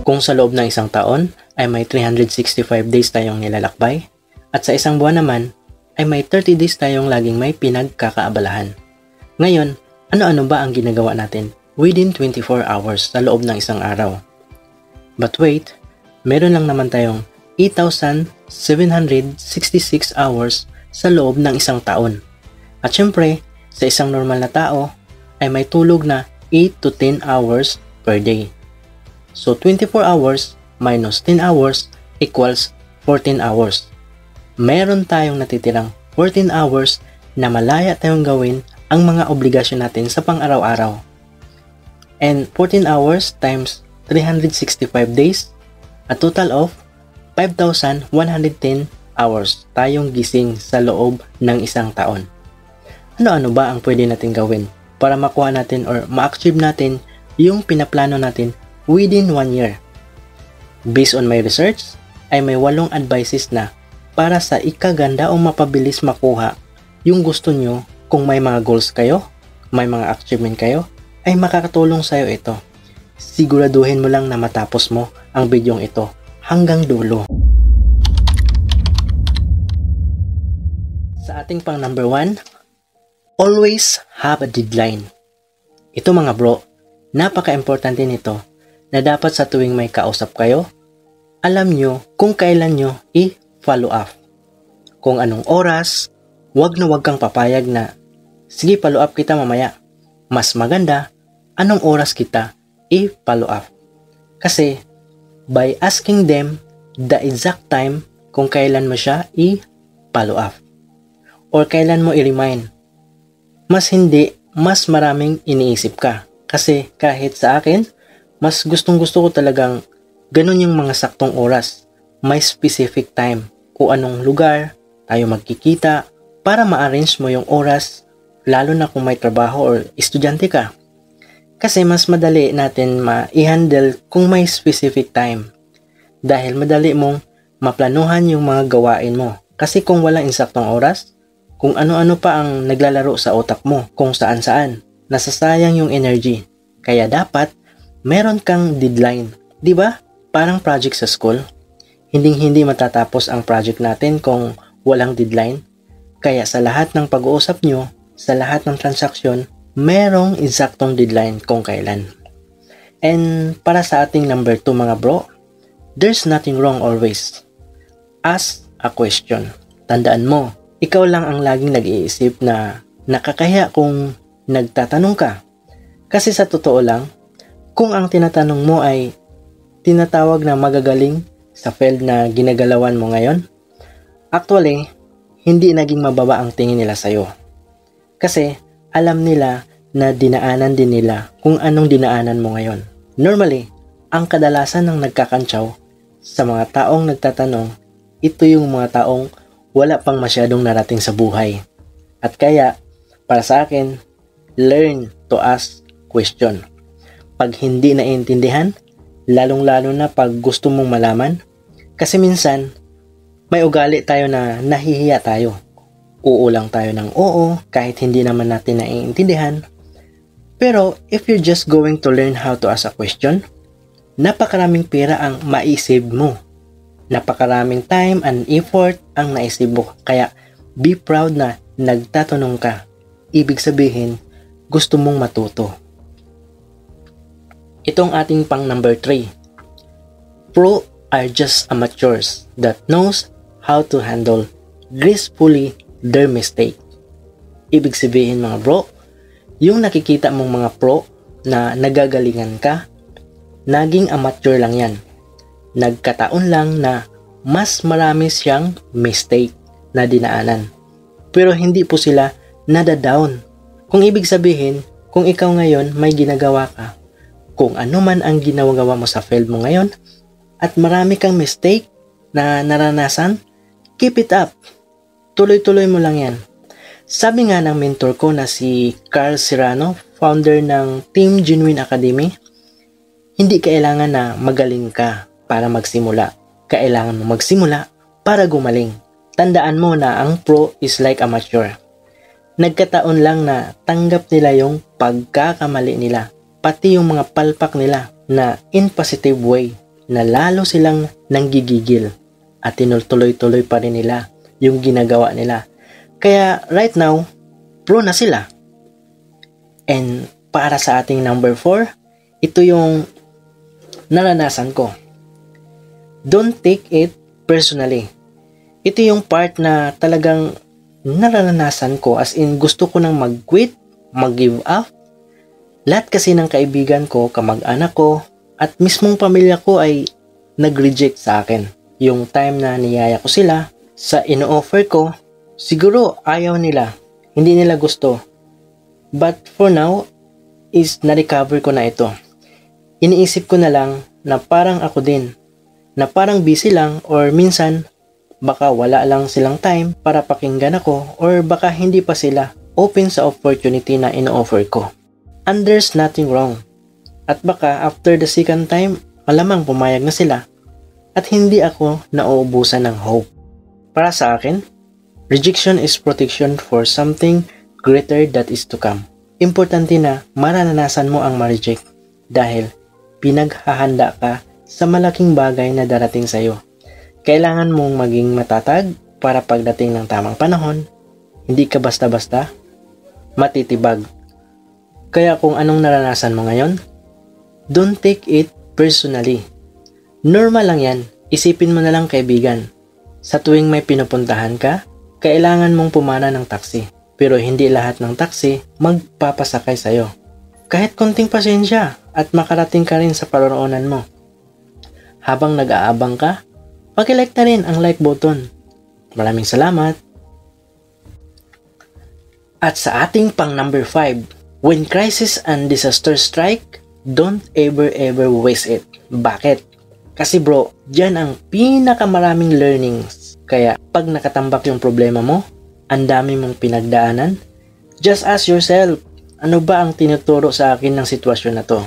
Kung sa loob ng isang taon ay may 365 days tayong nilalakbay, at sa isang buwan naman ay may 30 days tayong laging may pinagkakaabalahan. Ngayon, ano-ano ba ang ginagawa natin within 24 hours sa loob ng isang araw? But wait, meron lang naman tayong 8,766 hours sa loob ng isang taon. At syempre, sa isang normal na tao ay may tulog na 8 to 10 hours per day. So 24 hours minus 10 hours equals 14 hours. Meron tayong natitirang 14 hours na malaya tayong gawin ang mga obligasyon natin sa pang-araw-araw. And 14 hours times 365 days, a total of 5,110 hours tayong gising sa loob ng isang taon. Ano-ano ba ang pwede natin gawin para makuha natin or ma-achieve natin yung pinaplano natin within 1 year? Based on my research, ay may 8 advices na para sa ikaganda o mapabilis makuha yung gusto nyo. Kung may mga goals kayo, may mga achievement kayo, ay makakatulong sa'yo ito. Siguraduhin mo lang na matapos mo ang bidyong ito hanggang dulo. Sa ating pang number 1, always have a deadline. Ito mga bro, napaka-importante nito na dapat sa tuwing may kausap kayo, alam nyo kung kailan nyo i-follow up. Kung anong oras, wag kang papayag na, sige follow up kita mamaya. Mas maganda, anong oras kita i-follow up. Kasi, by asking them the exact time kung kailan mo siya i-follow up. Or kailan mo i-remind. Mas maraming iniisip ka. Kasi kahit sa akin, mas gustong-gusto ko talagang ganun yung mga saktong oras. May specific time kung anong lugar tayo magkikita para ma-arrange mo yung oras, lalo na kung may trabaho or estudyante ka. Kasi mas madali natin ma-i-handle kung may specific time. Dahil madali mong maplanuhan yung mga gawain mo. Kasi kung walang insaktong oras, kung ano-ano pa ang naglalaro sa utak mo, kung saan-saan, nasasayang yung energy. Kaya dapat, meron kang deadline. Diba? Parang project sa school. Hindi matatapos ang project natin kung walang deadline. Kaya sa lahat ng pag-uusap nyo, sa lahat ng transaksyon, merong eksaktong deadline kung kailan. And para sa ating number 2 mga bro, there's nothing wrong always. Ask a question. Tandaan mo, ikaw lang ang laging nag-iisip na nakakahiya kung nagtatanong ka. Kasi sa totoo lang, kung ang tinatanong mo ay tinatawag na magagaling sa field na ginagalawan mo ngayon, actually, hindi naging mababa ang tingin nila sa'yo. Kasi alam nila na dinaanan din nila kung anong dinaanan mo ngayon. Normally, ang kadalasan ng nagkakantsaw sa mga taong nagtatanong, ito yung mga taong wala pang masyadong narating sa buhay. At kaya, para sa akin, learn to ask question. Pag hindi naiintindihan, lalong-lalo na pag gusto mong malaman, kasi minsan, may ugali tayo na nahihiya tayo. Oo lang tayo ng oo kahit hindi naman natin naiintindihan. Pero if you're just going to learn how to ask a question, napakaraming pera ang maisave mo. Napakaraming time and effort ang naisave mo. Kaya be proud na nagtatanong ka. Ibig sabihin, gusto mong matuto. Itong ating pang number 3. Pro are just amateurs that knows how to handle gracefully their mistake. Ibig sabihin mga bro, yung nakikita mong mga pro na nagagalingan ka, naging amateur lang yan. Nagkataon lang na mas marami siyang mistake na dinaanan. Pero hindi po sila nadadown. Kung ibig sabihin, kung ikaw ngayon may ginagawa ka, kung ano man ang ginagawa mo sa field mo ngayon, at marami kang mistake na naranasan, keep it up. Tuloy-tuloy mo lang yan. Sabi nga ng mentor ko na si Carl Serrano, founder ng Team Genuine Academy, hindi kailangan na magaling ka para magsimula. Kailangan mo magsimula para gumaling. Tandaan mo na ang pro is like amateur. Nagkataon lang na tanggap nila yung pagkakamali nila, pati yung mga palpak nila na in positive way. na lalo silang nanggigigil at tinutuloy-tuloy pa rin nila yung ginagawa nila. Kaya right now, pro na sila. And para sa ating number 4, ito yung naranasan ko. Don't take it personally. Ito yung part na talagang naranasan ko, as in gusto ko nang mag-quit, mag-give up. Lahat kasi ng kaibigan ko, kamag-anak ko, at mismong pamilya ko ay nag-reject sa akin. Yung time na niyaya ko sila, sa ino-offer ko, siguro ayaw nila, hindi nila gusto. But for now, is na-recover ko na ito. Iniisip ko na lang na parang ako din, na parang busy lang or minsan baka wala lang silang time para pakinggan ako or baka hindi pa sila open sa opportunity na ino-offer ko. And there's nothing wrong. At baka after the second time, malamang pumayag na sila at hindi ako nauubusan ng hope. Para sa akin, rejection is protection for something greater that is to come. Importante na maranasan mo ang ma-reject dahil pinaghahanda ka sa malaking bagay na darating sa iyo. Kailangan mong maging matatag para pagdating ng tamang panahon, hindi ka basta-basta matitibag. Kaya kung anong naranasan mo ngayon, don't take it personally. Normal lang yan. Isipin mo na lang, kaibigan. Sa tuwing may pinupuntahan ka, kailangan mong pumana ng taxi. Pero hindi lahat ng taxi magpapasakay sa'yo. Kahit konting pasensya at makarating ka rin sa paroroonan mo. Habang nag-aabang ka, paki-like na rin ang like button. Maraming salamat. At sa ating pang number 5, when crisis and disaster strike, don't ever waste it. Bakit? Kasi bro, dyan ang pinakamaraming learnings. Kaya pag nakatambak yung problema mo, ang dami mong pinagdaanan, just ask yourself, ano ba ang tinuturo sa akin ng sitwasyon na to?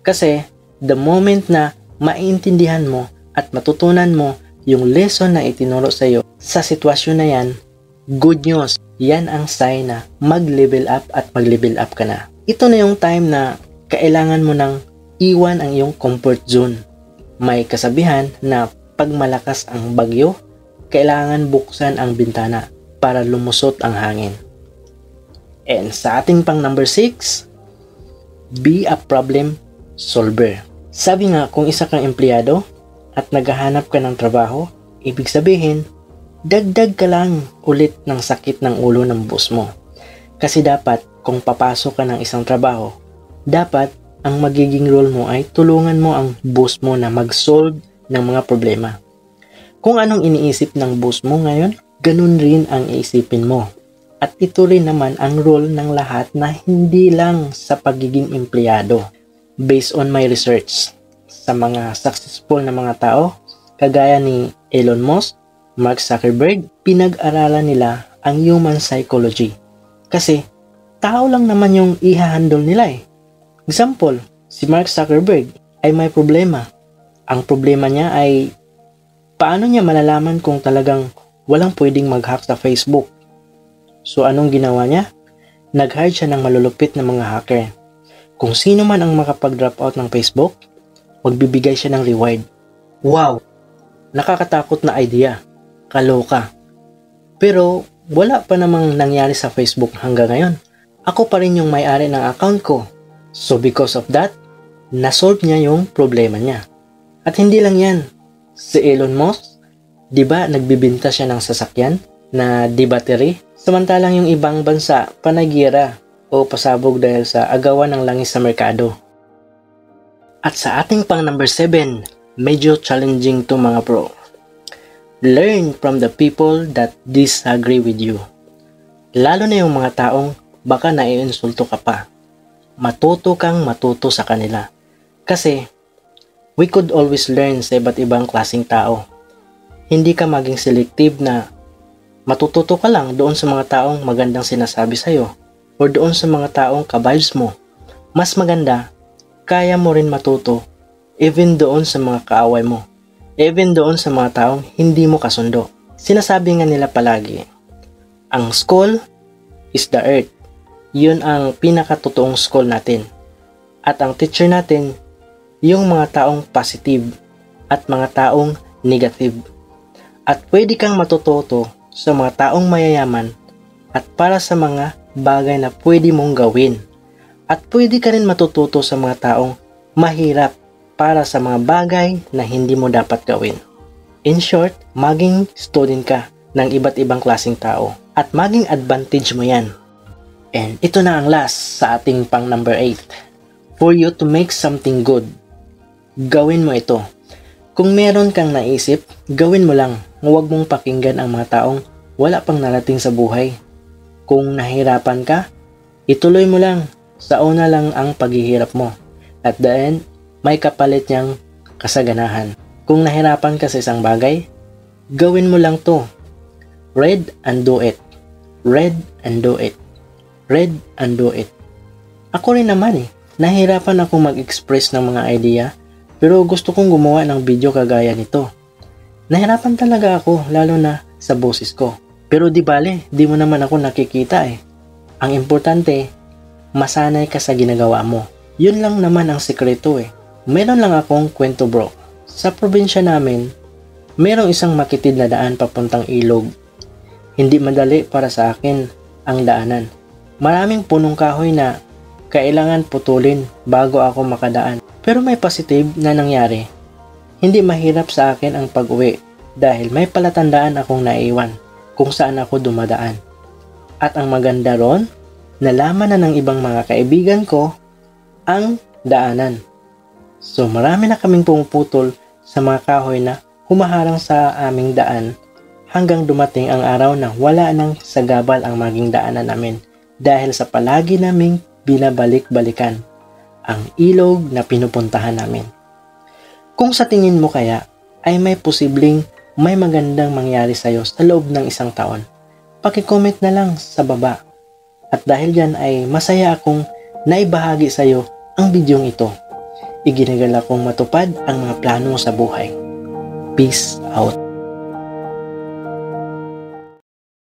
Kasi the moment na maintindihan mo at matutunan mo yung lesson na itinuro sa iyo sa sitwasyon na yan, good news, yan ang sign na mag-level up at mag-level up ka na. Ito na yung time na kailangan mo nang iwan ang iyong comfort zone. May kasabihan na pag malakas ang bagyo, kailangan buksan ang bintana para lumusot ang hangin. And sa ating pang number 6, be a problem solver. Sabi nga, kung isa kang empleyado at naghahanap ka ng trabaho, ibig sabihin, dagdag ka lang ulit ng sakit ng ulo ng boss mo. Kasi dapat, kung papasok ka ng isang trabaho, dapat ang magiging role mo ay tulungan mo ang boss mo na mag-solve ng mga problema. Kung anong iniisip ng boss mo ngayon, ganun rin ang iisipin mo. At ito rin naman ang role ng lahat na hindi lang sa pagiging empleyado. Based on my research, sa mga successful na mga tao, kagaya ni Elon Musk, Mark Zuckerberg, pinag-aralan nila ang human psychology. Kasi, tao lang naman yung ihahandle nila eh. Example, si Mark Zuckerberg ay may problema. Ang problema niya ay, paano niya malalaman kung talagang walang pwedeng mag-hack sa Facebook? So anong ginawa niya? Nag-hire siya ng malulupit na mga hacker. Kung sino man ang makapag-drop out ng Facebook, magbibigay siya ng reward. Wow! Nakakatakot na idea. Kaloka. Pero wala pa namang nangyari sa Facebook hanggang ngayon. Ako pa rin yung may-ari ng account ko. So because of that, nasolve niya yung problema niya. At hindi lang yan. Si Elon Musk, di ba nagbibinta siya ng sasakyan na di battery? Samantalang yung ibang bansa, panagira o pasabog dahil sa agawan ng langis sa merkado. At sa ating pang number 7, medyo challenging to mga bro. Learn from the people that disagree with you. Lalo na yung mga taong baka naiinsulto ka pa. Matuto kang matuto sa kanila. Kasi, we could always learn sa iba't ibang klaseng tao. Hindi ka maging selective na matututo ka lang doon sa mga taong magandang sinasabi sa'yo o doon sa mga taong ka-vibes mo. Mas maganda, kaya mo rin matuto even doon sa mga kaaway mo. Even doon sa mga taong hindi mo kasundo. Sinasabi nga nila palagi, ang school is the earth. Yun ang pinakatotoong school natin. At ang teacher natin, yung mga taong positive. at mga taong negative. At pwede kang matututo sa mga taong mayayaman at para sa mga bagay na pwede mong gawin. At pwede ka rin matututo sa mga taong mahirap para sa mga bagay na hindi mo dapat gawin. In short, maging student ka ng iba't ibang klaseng tao at maging advantage mo yan. And ito na ang last sa ating pang number 8. For you to make something good, gawin mo ito. Kung meron kang naisip, gawin mo lang. Huwag mong pakinggan ang mga taong wala pang narating sa buhay. Kung nahirapan ka, ituloy mo lang. Sa una lang ang paghihirap mo. At the end, may kapalit niyang kasaganahan. Kung nahirapan ka sa isang bagay, gawin mo lang to. Read and do it. Read and do it. Read and do it. Ako rin naman nahirapan akong mag-express ng mga idea, pero gusto kong gumawa ng video kagaya nito. Nahirapan talaga ako, lalo na sa boses ko. Pero di bale, di mo naman ako nakikita Ang importante, masanay ka sa ginagawa mo. Yun lang naman ang sekreto Meron lang akong kwento bro. Sa probinsya namin, merong isang makitid na daan papuntang ilog. Hindi madali para sa akin ang daanan. Maraming punong kahoy na kailangan putulin bago ako makadaan. Pero may positive na nangyari. Hindi mahirap sa akin ang pag-uwi dahil may palatandaan akong naiwan kung saan ako dumadaan. At ang maganda ron, nalaman na ng ibang mga kaibigan ko ang daanan. So marami na kaming pumuputol sa mga kahoy na humaharang sa aming daan hanggang dumating ang araw na wala nang sagabal ang maging daanan namin dahil sa palagi naming binabalik-balikan ang ilog na pinupuntahan namin. Kung sa tingin mo kaya ay may posibleng may magandang mangyari sa'yo sa loob ng isang taon, paki-comment na lang sa baba. At dahil dyan ay masaya akong naibahagi sa'yo ang bidyong ito. Iginigal akong matupad ang mga plano mo sa buhay. Peace out.